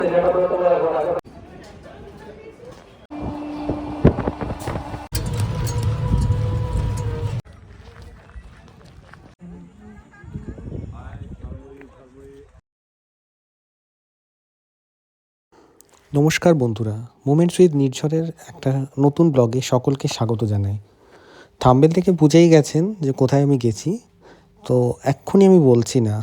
নমস্কার বন্ধুরা, moments with নির্ঝরের একটা নতুন ব্লগে সকলকে স্বাগত জানাই। থাম্বনেল থেকে বুঝেই গেছেন যে কোথায় আমি গেছি, তো এক্ষুনি আমি বলছি না।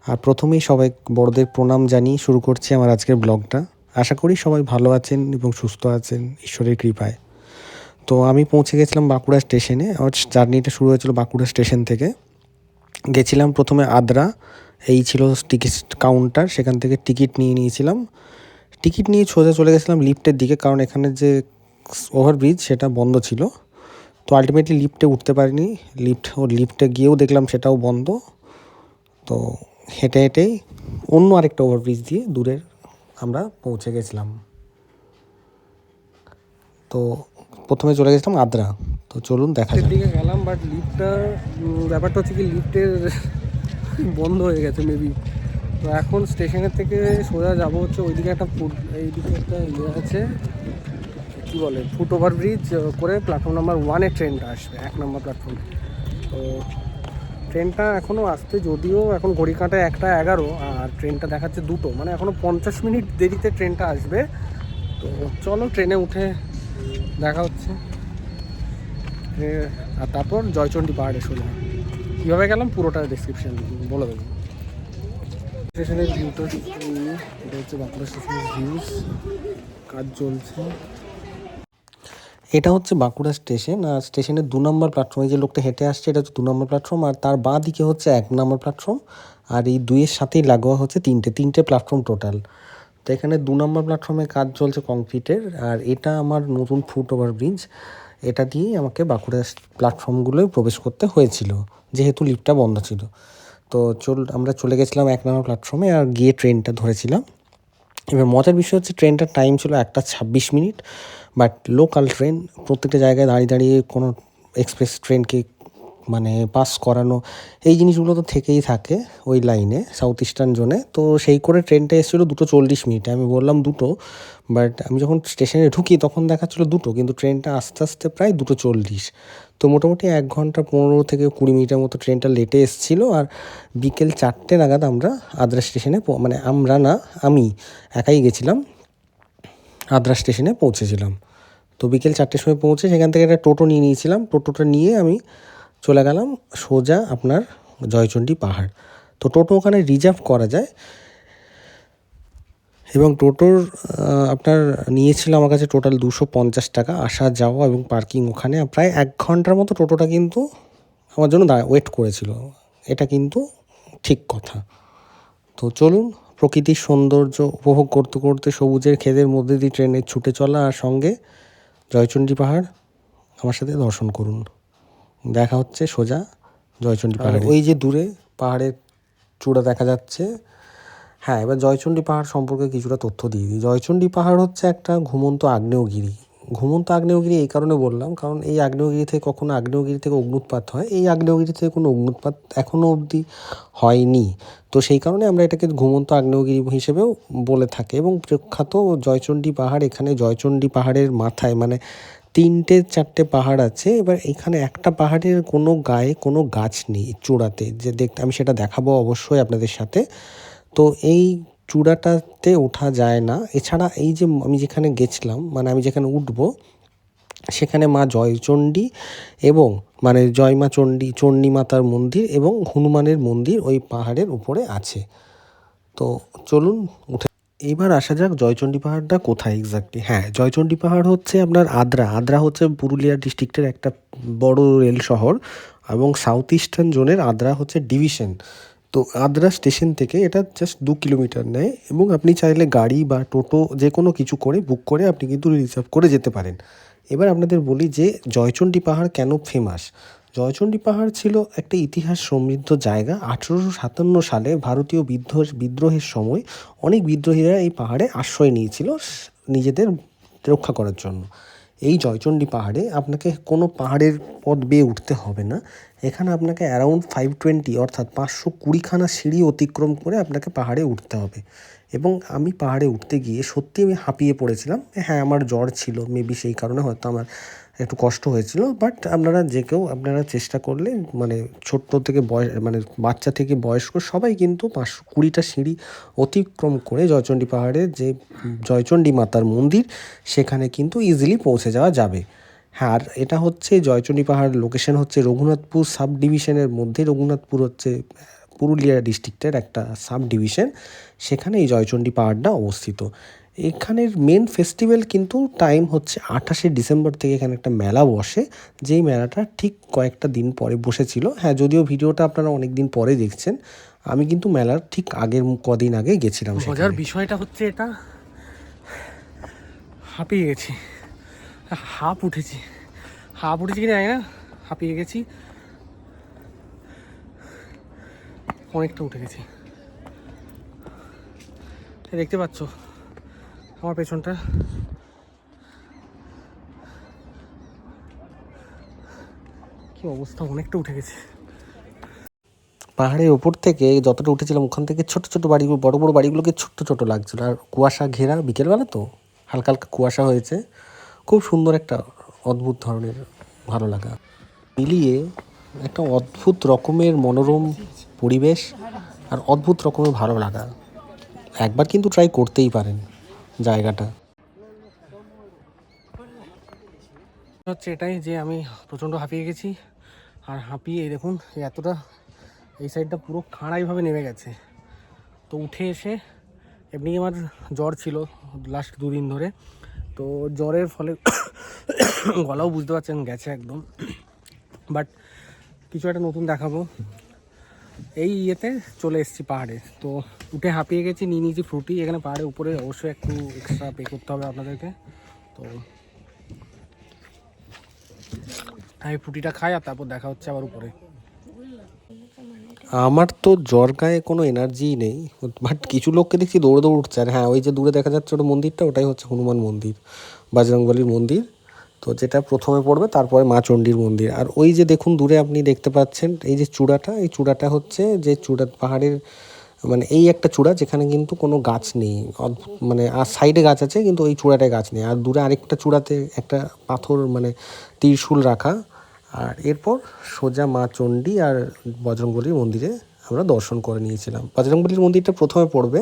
আর প্রথমেই সবাই বড়দের প্রণাম জানিয়ে শুরু করছি আমার আজকের ব্লগটা। আশা করি সবাই ভালো আছেন এবং সুস্থ আছেন ঈশ্বরের কৃপায়। তো আমি পৌঁছে গেছিলাম বাঁকুড়া স্টেশনে। আমার জার্নিটা শুরু হয়েছিল বাঁকুড়া স্টেশন থেকে। গেছিলাম প্রথমে আদ্রা, এই ছিল টিকিট কাউন্টার, সেখান থেকে টিকিট নিয়েছিলাম। টিকিট নিয়ে সোজা চলে গেছিলাম লিফটের দিকে, কারণ এখানে যে ওভারব্রিজ সেটা বন্ধ ছিল। তো আলটিমেটলি লিফটে উঠতে পারিনি। লিফটে গিয়েও দেখলাম সেটাও বন্ধ। তো হেঁটে হেঁটেই অন্য আরেকটা ওভারব্রিজ দিয়ে দূরের আমরা পৌঁছে গেছিলাম। তো প্রথমে চলে গেছিলাম আদ্রা। তো চলুন দেখা যাক। দিকে গেলাম, বাট লিফটটার ব্যাপারটা হচ্ছে কি, লিফটের বন্ধ হয়ে গেছে মেবি। তো এখন স্টেশনের থেকে সোজা যাবো হচ্ছে ওইদিকে একটা এইদিকে একটা ইয়ে আছে, কী বলে, ফুট ওভারব্রিজ করে প্ল্যাটফর্ম নাম্বার 1-এ ট্রেনটা আসবে, 1 নম্বর প্ল্যাটফর্মে। তো ট্রেনটা এখনও আসতে, যদিও এখন ঘড়ি কাঁটায় 1:11 আর ট্রেনটা দেখাচ্ছে 2টো, মানে এখনও 50 মিনিট দেরিতে ট্রেনটা আসবে। তো চলো ট্রেনে উঠে দেখা হচ্ছে। আর তারপর জয়চণ্ডী পাহাড়ে সোজা কীভাবে গেলাম পুরোটা ডেসক্রিপশান বলে দেবো। স্টেশনের ভিউটা এটা হচ্ছে বাঁকুড়া স্টেশনের ভিউজ, কাজ চলছে। এটা হচ্ছে বাঁকুড়া স্টেশন, আর স্টেশনের 2 নম্বর প্ল্যাটফর্মে যে লোকটা হেঁটে আসছে এটা হচ্ছে 2 নম্বর প্ল্যাটফর্ম, আর তার বাঁ দিকে হচ্ছে 1 নম্বর প্ল্যাটফর্ম। আর এই 2-এর সাথেই লাগোয়া হচ্ছে তিনটে প্ল্যাটফর্ম টোটাল। তো এখানে 2 নম্বর প্ল্যাটফর্মে কাজ চলছে কংক্রিটের, আর এটা আমার নতুন ফুট ওভারব্রিজ। এটা দিয়েই আমাকে বাঁকুড়া প্ল্যাটফর্মগুলোয় প্রবেশ করতে হয়েছিল, যেহেতু লিফটটা বন্ধ ছিল। তো আমরা চলে গেছিলাম 1 নম্বর প্ল্যাটফর্মে আর গিয়ে ট্রেনটা ধরেছিলাম। এবার মজার বিষয় হচ্ছে ট্রেনটার টাইম ছিল 1:26 মিনিট, বাট লোকাল ট্রেন প্রত্যেকটা জায়গায় দাঁড়িয়ে দাঁড়িয়ে কোনো এক্সপ্রেস ট্রেনকে মানে পাস করানো, এই জিনিসগুলো তো থেকেই থাকে ওই লাইনে সাউথ ইস্টার্ন জোনে। তো সেই করে ট্রেনটা এসেছিলো 2:40 মিনিটে। আমি বললাম 2টো, বাট আমি যখন স্টেশনে ঢুকি তখন দেখাচ্ছিলো 2টো, কিন্তু ট্রেনটা আস্তে আস্তে প্রায় 2:40। তো মোটামুটি 1 ঘন্টা 15 থেকে 20 মিনিটের মতো ট্রেনটা লেটে এসেছিলো। আর বিকেল 4টে নাগাদ আমরা আদ্রা স্টেশনে, মানে আমরা না, আমি একাই গেছিলাম, আদ্রা স্টেশনে পৌঁছেছিলাম। তো বিকেল 4টের সময় পৌঁছে সেখান থেকে একটা টোটো নিয়েছিলাম। টোটোটা নিয়ে আমি চলে গেলাম সোজা আপনার জয়চণ্ডী পাহাড়। তো টোটো ওখানে রিজার্ভ করা যায়, এবং টোটোর আপনার নিয়েছিল আমার কাছে টোটাল 250 টাকা, আসা যাওয়া এবং পার্কিং ওখানে। প্রায় 1 ঘন্টার মতো টোটোটা কিন্তু আমার জন্য ওয়েট করেছিল, এটা কিন্তু ঠিক কথা। তো চলুন প্রকৃতির সৌন্দর্য উপভোগ করতে করতে সবুজের ক্ষেতের মধ্যে দিয়ে ট্রেনের ছুটে চলা, আর সঙ্গে জয়চণ্ডী পাহাড় আমার সাথে দর্শন করুন। দেখা হচ্ছে সোজা জয়চণ্ডী পাহাড়। ওই যে দূরে পাহাড়ের চূড়া দেখা যাচ্ছে। হ্যাঁ, এবার জয়চণ্ডী পাহাড় সম্পর্কে কিছুটা তথ্য দিয়ে দিই। জয়চণ্ডী পাহাড় হচ্ছে একটা ঘুমন্ত আগ্নেয়গিরি। ঘুমন্ত আগ্নেয়গিরি এই কারণে বললাম, কারণ এই আগ্নেয়গিরি থেকে কখনো আগ্নেয়গিরি থেকে অগ্নুৎপাত হয়, এই আগ্নেয়গিরি থেকে কোনো অগ্নুৎপাত এখনও অবধি হয়নি। তো সেই কারণে আমরা এটাকে ঘুমন্ত আগ্নেয়গিরি হিসেবেও বলে থাকি। এবং প্রখ্যাত জয়চণ্ডী পাহাড়, এখানে জয়চণ্ডী পাহাড়ের মাথায় মানে 3-4টে পাহাড় আছে। এবার এখানে একটা পাহাড়ের কোনো গায়ে কোনো গাছ নেই চূড়াতে, যে দেখতে আমি সেটা দেখাবো অবশ্যই আপনাদের সাথে। তো এই চূড়াটাতে ওঠা যায় না। এছাড়া এই যে আমি যেখানে গেছিলাম, মানে আমি যেখানে উঠবো, সেখানে মা জয়চণ্ডী এবং মানে জয় মা চণ্ডী মাতার মন্দির এবং হনুমানের মন্দির ওই পাহাড়ের উপরে আছে। তো চলুন উঠে এইবার আসা যাক জয়চণ্ডী পাহাড়টা কোথায় এক্স্যাক্টলি। হ্যাঁ, জয়চণ্ডী পাহাড় হচ্ছে আপনার আদ্রা হচ্ছে পুরুলিয়া ডিস্ট্রিক্টের একটা বড় রেল শহর, এবং সাউথ ইস্টার্ন জোনের আদ্রা হচ্ছে ডিভিশন। তো আদ্রা স্টেশন থেকে এটা জাস্ট 2 কিলোমিটার নেয়, এবং আপনি চাইলে গাড়ি বা টোটো যে কোনো কিছু করে বুক করে আপনি কিন্তু রিজার্ভ করে যেতে পারেন। এবার আপনাদের বলি যে জয়চণ্ডী পাহাড় কেন ফেমাস। জয়চণ্ডী পাহাড় ছিল একটা ইতিহাস সমৃদ্ধ জায়গা। 1857 সালে ভারতীয় বিদ্রোহের সময় অনেক বিদ্রোহীরা এই পাহাড়ে আশ্রয় নিয়েছিল নিজেদের রক্ষা করার জন্য। এই জয়চণ্ডী পাহাড়ে আপনাকে কোনো পাহাড়ের পথ বেয়ে উঠতে হবে না। এখানে আপনাকে অ্যারাউন্ড 520 অর্থাৎ 520খানা সিঁড়ি অতিক্রম করে আপনাকে পাহাড়ে উঠতে হবে। এবং আমি পাহাড়ে উঠতে গিয়ে সত্যি আমি হাঁপিয়ে পড়েছিলাম। হ্যাঁ, আমার জ্বর ছিল, মেবি সেই কারণে হয়তো আমার একটু কষ্ট হয়েছিল। বাট আপনারা যে কেউ আপনারা চেষ্টা করলে মানে ছোট্ট থেকে মানে বাচ্চা থেকে বয়স্ক সবাই কিন্তু 520টা সিঁড়ি অতিক্রম করে জয়চণ্ডী পাহাড়ের যে জয়চণ্ডী মাতার মন্দির সেখানে কিন্তু ইজিলি পৌঁছে যাওয়া যাবে। হ্যাঁ, আর এটা হচ্ছে জয়চণ্ডী পাহাড় লোকেশন হচ্ছে রঘুনাথপুর সাব ডিভিশনের মধ্যে। রঘুনাথপুর হচ্ছে পুরুলিয়া ডিস্ট্রিক্টের একটা সাব ডিভিশন, সেখানে এই জয়চণ্ডী পাহাড়টা অবস্থিত। এখানের মেন ফেস্টিভ্যাল কিন্তু টাইম হচ্ছে 28শে ডিসেম্বর থেকে এখানে একটা মেলা বসে, যেই মেলাটা ঠিক কয়েকটা দিন পরে বসেছিল। হ্যাঁ, যদিও ভিডিওটা আপনারা অনেক দিন পরে দেখছেন, আমি কিন্তু মেলার ঠিক আগের কদিন আগে গেছিলাম। মজার বিষয়টা হচ্ছে এটা, হাঁপিয়ে গেছি, হাঁপ উঠেছি কিনা জানি না, হাঁপিয়ে গেছি, অনেকটা উঠে গেছি। দেখতে পাচ্ছ আমার পেছনটা, কি অবস্থা, অনেকটা উঠে গেছে। পাহাড়ের ওপর থেকে যতটা উঠেছিলাম ওখান থেকে ছোট ছোট বাড়িগুলো, বড় বড় বাড়িগুলোকে ছোট্ট ছোট লাগছিল। আর কুয়াশা ঘেরা বিকেলবেলা তো হালকা হালকা কুয়াশা হয়েছে, খুব সুন্দর একটা অদ্ভুত ধরনের ভালো লাগা মিলিয়ে একটা অদ্ভুত রকমের মনোরম পরিবেশ আর অদ্ভুত রকমের ভালো লাগা। একবার কিন্তু ট্রাই করতেই পারেন জায়গাটা। হচ্ছে এটাই যে আমি প্রচণ্ড হাঁপিয়ে গেছি, আর হাঁপিয়ে এই দেখুন এতটা এই সাইডটা পুরো খাড়াইভাবে নেমে গেছে। তো উঠে এসে এমনি আমার জ্বর ছিল লাস্ট 2 দিন ধরে, তো জ্বরের ফলে গলাও বুঝতে পারছেন গেছে একদম। বাট কিছু একটা নতুন দেখাবো, এই ইয়েতে চলে এসেছি পাহাড়ে। তো উঠে হাঁপিয়ে গেছি, নিয়ে নিয়েছি ফ্রুটি। এখানে পাহাড়ের উপরে অবশ্যই একটু এক্সট্রা পে করতে হবে আপনাদেরকে। তো আমি ফ্রুটিটা খাই আর তারপর দেখা হচ্ছে আবার উপরে। আমার তো জ্বর গায়ে কোনো এনার্জিই নেই, বাট কিছু লোককে দেখছি দৌড়ে দৌড় উঠছে। আর হ্যাঁ, ওই যে দূরে দেখা যাচ্ছে ওটা মন্দিরটা, ওটাই হচ্ছে হনুমান মন্দির, বজরংবলীর মন্দির। তো যেটা প্রথমে পড়বে তারপরে মা চণ্ডীর মন্দির। আর ওই যে দেখুন দূরে আপনি দেখতে পাচ্ছেন এই যে চূড়াটা, এই চূড়াটা হচ্ছে যে চূড়া পাহাড়ের মানে এই একটা চূড়া যেখানে কিন্তু কোনো গাছ নেই, মানে আর সাইডে গাছ আছে কিন্তু ওই চূড়াটায় গাছ নেই। আর দূরে আরেকটা চূড়াতে একটা পাথর মানে ত্রিশূল রাখা। আর এরপর সোজা মা চণ্ডী আর বজরংবলীর মন্দিরে আমরা দর্শন করে নিয়েছিলাম। বজরংবলীর মন্দিরটা প্রথমে পড়বে,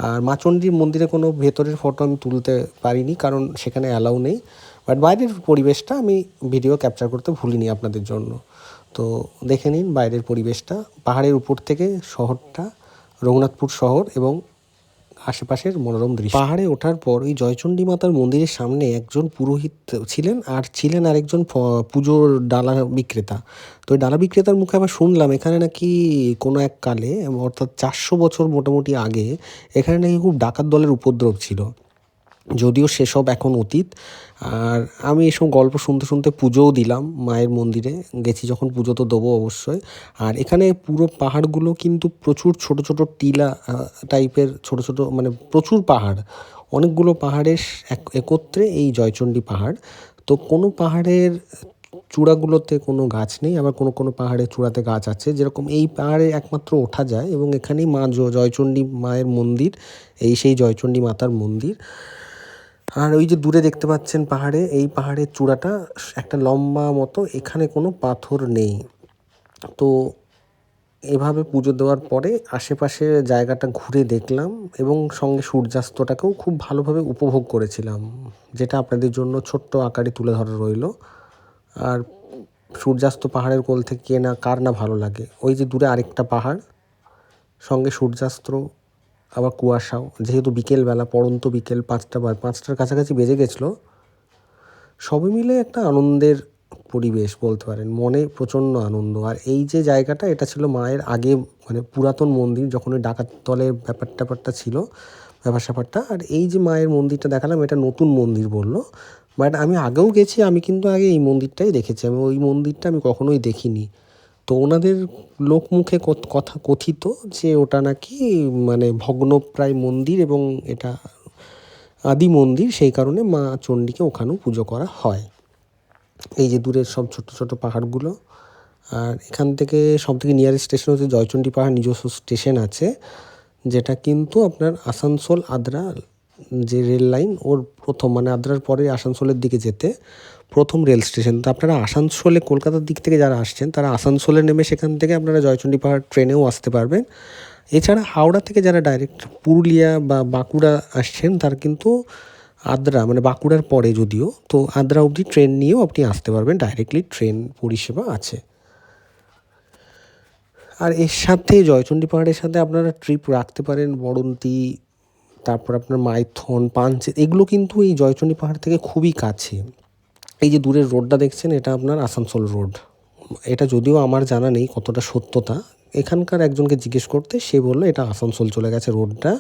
আর মা চণ্ডীর মন্দিরে কোনো ভেতরের ফটো আমি তুলতে পারিনি কারণ সেখানে অ্যালাউ নেই। বাট বাইরের পরিবেশটা আমি ভিডিও ক্যাপচার করতে ভুলিনি আপনাদের জন্য। তো দেখে নিন বাইরের পরিবেশটা, পাহাড়ের উপর থেকে শহরটা, রঘুনাথপুর শহর এবং আশেপাশের মনোরম দৃশ্য। পাহাড়ে ওঠার পর ওই জয়চণ্ডী মাতার মন্দিরের সামনে একজন পুরোহিত ছিলেন, আর ছিলেন আরেকজন পুজোর ডালা বিক্রেতা। তো ওই ডালা বিক্রেতার মুখে আবার শুনলাম এখানে নাকি কোনো এক কালে, অর্থাৎ 400 বছর মোটামুটি আগে, এখানে নাকি খুব ডাকাত দলের উপদ্রব ছিল। যদিও সেসব এখন অতীত। আর আমি এসব গল্প শুনতে শুনতে পুজোও দিলাম মায়ের মন্দিরে গেছি যখন, পুজো তো দেবো অবশ্যই। আর এখানে পুরো পাহাড়গুলো কিন্তু প্রচুর ছোট ছোট টিলা টাইপের, ছোট ছোট মানে প্রচুর পাহাড়, অনেকগুলো পাহাড়ের একত্রে এই জয়চণ্ডী পাহাড়। তো কোনো পাহাড়ের চূড়াগুলোতে কোনো গাছ নেই, আবার কোনো কোনো পাহাড়ের চূড়াতে গাছ আছে। যেরকম এই পাহাড়ে একমাত্র ওঠা যায় এবং এখানেই মা জয়চণ্ডী মায়ের মন্দির, এই সেই জয়চণ্ডী মাতার মন্দির। আর ওই যে দূরে দেখতে পাচ্ছেন পাহাড়ে, এই পাহাড়ের চূড়াটা একটা লম্বা মতো, এখানে কোনো পাথর নেই। তো এভাবে পুজো দেওয়ার পরে আশেপাশে জায়গাটা ঘুরে দেখলাম এবং সঙ্গে সূর্যাস্তটাকেও খুব ভালোভাবে উপভোগ করেছিলাম, যেটা আপনাদের জন্য ছোট্ট আকারে তুলে ধরা রইল। আর সূর্যাস্ত পাহাড়ের কোল থেকে কে না কার না ভালো লাগে। ওই যে দূরে আরেকটা পাহাড়, সঙ্গে সূর্যাস্ত, আবার কুয়াশাও, যেহেতু বিকেলবেলা, পড়ন্ত বিকেল 5টার কাছাকাছি বেজে গেছিলো। সবই মিলে একটা আনন্দের পরিবেশ বলতে পারেন, মনে প্রচণ্ড আনন্দ। আর এই যে জায়গাটা, এটা ছিল মায়ের আগে মানে পুরাতন মন্দির, যখন ওই ডাকাত দলের ব্যাপারটা ছিল, ব্যাপারটা। আর এই যে মায়ের মন্দিরটা দেখালাম, এটা নতুন মন্দির বললো, বাট আমি আগেও গেছি, আমি কিন্তু আগে এই মন্দিরটাই দেখেছি, আমি ওই মন্দিরটা আমি কখনোই দেখিনি। তো ওনাদের লোকমুখে কথা কথিত যে ওটা নাকি মানে ভগ্নপ্রায় মন্দির এবং এটা আদি মন্দির, সেই কারণে মা চণ্ডীকে ওখানেও পুজো করা হয়। এই যে দূরের সব ছোট ছোট পাহাড়গুলো। আর এখান থেকে সবথেকে নিয়ারেস্ট স্টেশন হচ্ছে জয়চণ্ডী পাহাড়, নিজস্ব স্টেশন আছে। যেটা কিন্তু আপনার আসানসোল আদ্রা যে রেল লাইন ওর প্রথম, মানে আদ্রার পরে আসানসোলের দিকে যেতে প্রথম রেল স্টেশন। তো আপনারা আসানসোলে কলকাতার দিক থেকে যারা আসছেন তারা আসানসোলে নেমে সেখান থেকে আপনারা জয়চণ্ডী পাহাড় ট্রেনেও আসতে পারবেন। এছাড়া হাওড়া থেকে যারা ডাইরেক্ট পুরুলিয়া বা বাঁকুড়া আসছেন তারা কিন্তু আদ্রা, মানে বাঁকুড়ার পরে যদিও, তো আদ্রা অবধি ট্রেন নিয়েও আপনি আসতে পারবেন, ডাইরেক্টলি ট্রেন পরিষেবা আছে। আর এর সাথে জয়চণ্ডী পাহাড়ের সাথে আপনারা ট্রিপ রাখতে পারেন বড়ন্তি, তারপর আপনার মাইথন, পাঞ্চেত, এগুলো কিন্তু এই জয়চণ্ডী পাহাড় থেকে খুবই কাছে। এই যে দূরের রোডটা দেখছেন এটা আপনার আসানসোল রোড। এটা যদিও আমার জানা নেই কতটা সত্যতা, এখানকার একজনকে জিজ্ঞেস করতে সে বললো এটা আসানসোল চলে গেছে রোডটা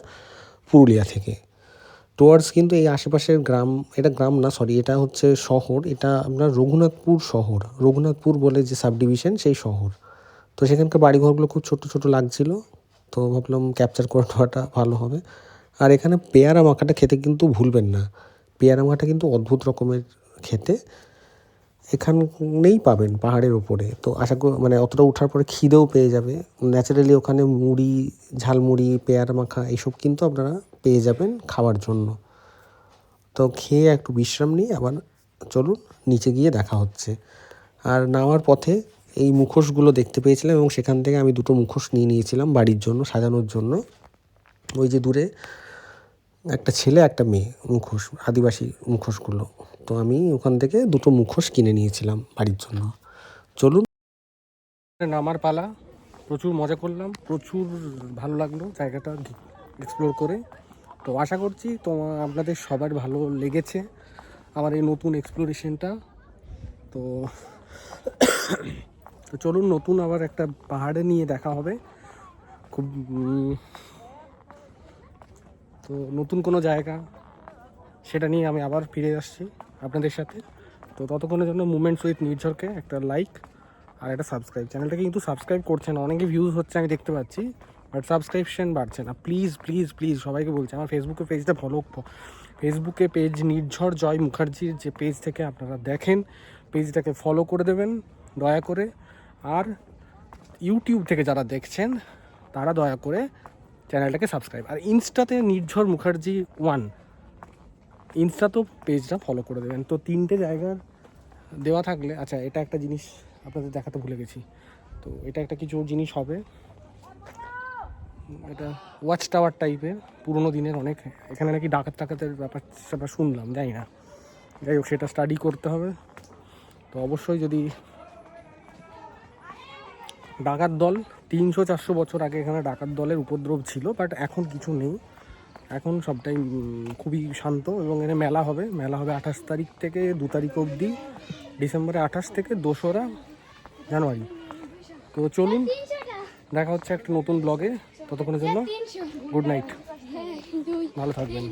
পুরুলিয়া থেকে টুয়ার্ডস, কিন্তু এই আশেপাশের গ্রাম, এটা গ্রাম না সরি, এটা হচ্ছে শহর, এটা আপনার রঘুনাথপুর শহর, রঘুনাথপুর বলে যে সাব ডিভিশন সেই শহর। তো সেখানকার বাড়িঘরগুলো খুব ছোট ছোট লাগছিল, তো ভাবলাম ক্যাপচার করে নেওয়াটা ভালো হবে। আর এখানে পেয়ারা মাখাটা খেতে কিন্তু ভুলবেন না, পেয়ারা মাখাটা কিন্তু অদ্ভুত রকমের খেতে, এখানেই পাবেন পাহাড়ের ওপরে। তো আশা করি মানে অতটা ওঠার পরে খিদেও পেয়ে যাবে, ন্যাচারালি ওখানে মুড়ি, ঝালমুড়ি, পেয়ারা মাখা এইসব কিন্তু আপনারা পেয়ে যাবেন খাওয়ার জন্য। তো খেয়ে একটু বিশ্রাম নিয়ে আবার চলুন নিচে গিয়ে দেখা হচ্ছে। আর নামার পথে এই মুখোশগুলো দেখতে পেয়েছিলাম এবং সেখান থেকে আমি দুটো মুখোশ নিয়ে নিয়েছিলাম বাড়ির জন্য সাজানোর জন্য। ওই যে দূরে একটা ছেলে একটা মেয়ে মুখোশ, আদিবাসী মুখোশগুলো, তো আমি ওখান থেকে দুটো মুখোশ কিনে নিয়েছিলাম বাড়ির জন্য। চলুন নামার পালা। প্রচুর মজা করলাম, প্রচুর ভালো লাগলো জায়গাটা এক্সপ্লোর করে। তো আশা করছি আপনাদের সবার ভালো লেগেছে আমার এই নতুন এক্সপ্লোরেশনটা। তো তো চলুন নতুন আবার একটা পাহাড়ে নিয়ে দেখা হবে খুব তো নতুন কোনো জায়গা সেটা নিয়ে আমি আবার ফিরে আসছি আপনাদের সাথে। তো ততক্ষণের জন্য মুভমেন্টস উইথ নির্ঝরকে একটা লাইক আর একটা সাবস্ক্রাইব, চ্যানেলটাকে কিন্তু সাবস্ক্রাইব করছে না, অনেকে ভিউজ হচ্ছে আমি দেখতে পাচ্ছি বাট সাবস্ক্রিপশন বাড়ছে না। প্লিজ প্লিজ প্লিজ সবাইকে বলছি আমার ফেসবুকে পেজটা ফেসবুকে পেজ নির্ঝর জয় মুখার্জির যে পেজ থেকে আপনারা দেখেন পেজটাকে ফলো করে দেবেন দয়া করে। আর ইউটিউব থেকে যারা দেখছেন তারা দয়া করে চ্যানেলটাকে সাবস্ক্রাইব, আর ইনস্টাতে নির্ঝর মুখার্জি 1 ইনস্টাতেও পেজটা ফলো করে দেবেন। তো 3টে জায়গার দেওয়া থাকলে, আচ্ছা এটা একটা জিনিস আপনাদের দেখাতে ভুলে গেছি, তো এটা একটা কিছু জিনিস হবে, এটা ওয়াচ টাওয়ার টাইপের পুরোনো দিনের অনেক, এখানে নাকি ডাকাতের ব্যাপারটা শুনলাম, জানি না, যাই হোক সেটা স্টাডি করতে হবে। তো অবশ্যই যদি ডাকাত দল 300-400 বছর আগে এখানে ডাকাত দলের উপদ্রব ছিল, বাট এখন কিছু নেই, এখন সবটাই খুবই শান্ত। এবং এখানে মেলা হবে 28 তারিখ থেকে 2 তারিখ অবধি, ডিসেম্বরে 28 থেকে 2রা জানুয়ারি। তো চলুন দেখা হচ্ছে একটা নতুন ব্লগে, ততক্ষণের জন্য গুড নাইট, ভালো থাকবেন।